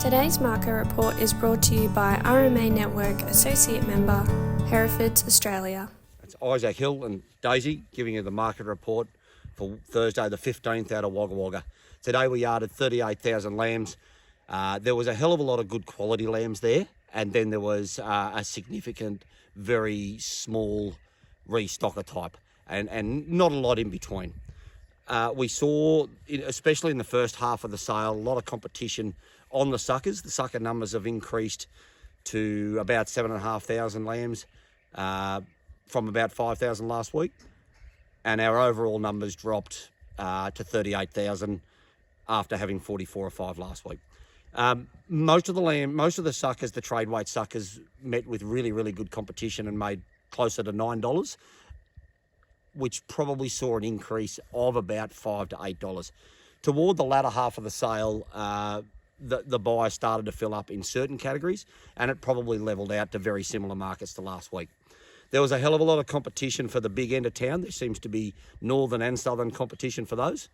Today's market report is brought to you by RMA Network Associate Member, Herefords, Australia. It's Isaac Hill and Daisy giving you the market report for Thursday the 15th out of Wagga Wagga. Today we yarded 38,000 lambs. There was a hell of a lot of good quality lambs there, and then there was a significant, very small restocker type, and not a lot in between. We saw, especially in the first half of the sale, a lot of competition on the suckers. The sucker numbers have increased to about 7,500 lambs from about 5,000 last week, and our overall numbers dropped to 38,000 after having 44 or 5 last week. Most of the suckers, the trade weight suckers, met with really, really good competition and made closer to $9, which probably saw an increase of about $5 to $8. Toward the latter half of the sale, the buyer started to fill up in certain categories, and it probably levelled out to very similar markets to last week. There was a hell of a lot of competition for the big end of town. There seems to be northern and southern competition for those.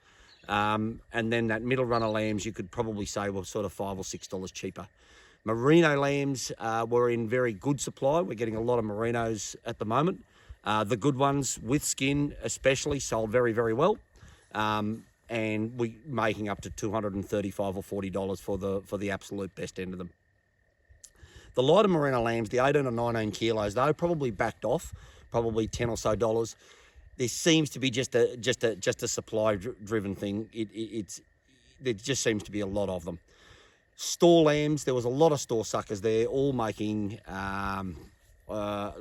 And then that middle run of lambs, you could probably say were sort of $5 or $6 cheaper. Merino lambs were in very good supply. We're getting a lot of merinos at the moment. The good ones with skin especially sold very, very well. And we making up to $235 or $40 for the absolute best end of them. The lighter merino lambs, the 18 or 19 kilos, they probably backed off, probably $10 or so dollars. There seems to be just a supply driven thing. There just seems to be a lot of them. Store lambs, there was a lot of store suckers there, all making $100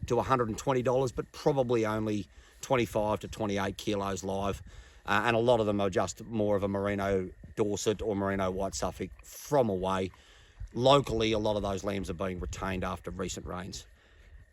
to $120, but probably only 25 to 28 kilos live, and a lot of them are just more of a merino Dorset or merino white Suffolk from away. Locally, a lot of those lambs are being retained after recent rains.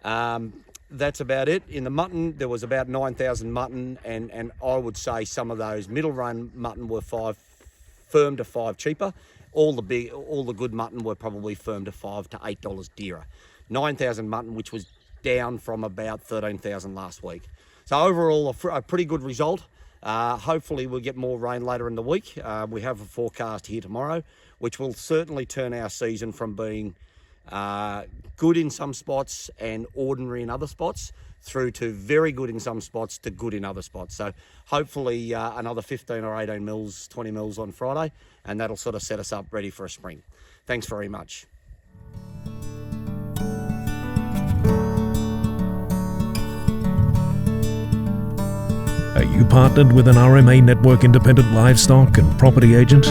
That's about it. In the mutton, there was about 9,000 mutton, and I would say some of those middle run mutton were firm to $5 cheaper. All the good mutton were probably firm to $5 to $8 dearer. 9,000 mutton, which was down from about 13,000 last week. So overall, a pretty good result. Hopefully we'll get more rain later in the week. We have a forecast here tomorrow, which will certainly turn our season from being good in some spots and ordinary in other spots through to very good in some spots to good in other spots. So hopefully another 15 or 18 mils, 20 mils on Friday, and that'll sort of set us up ready for a spring. Thanks very much. Are you partnered with an RMA Network independent livestock and property agent?